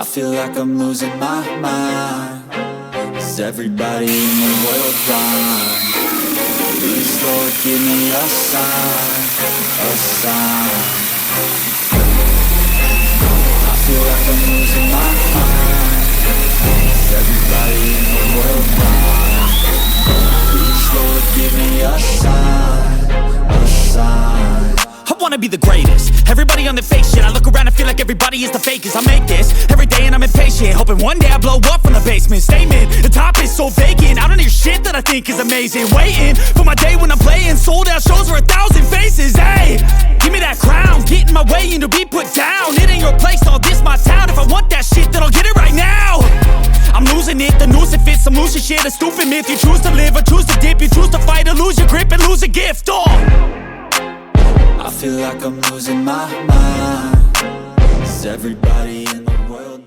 feel like I'm losing my mind. Is everybody in the world blind? Please Lord give me a sign, a sign. I feel like I'm losing my mind. Is everybody in the world blind? Please Lord give me a sign, a sign. I wanna be the greatest. Everybody on the fake shit. I look around and feel like everybody is the fakest. I make this every day and I'm impatient, hoping one day I blow up from the basement. Statement, the top is so vacant. I don't hear shit that I think is amazing. Waiting for my day when I'm playing sold out shows for 1,000 faces. Hey, give me that crown, get in my way and to be put down. It ain't your place, all this my town. If I want that shit, then I'll get it right now. I'm losing it, the noose it fits. I'm losing shit, a stupid myth. You choose to live or choose to dip. You choose to fight or lose your grip and lose a gift. I feel like I'm losing my mind. Is everybody in the world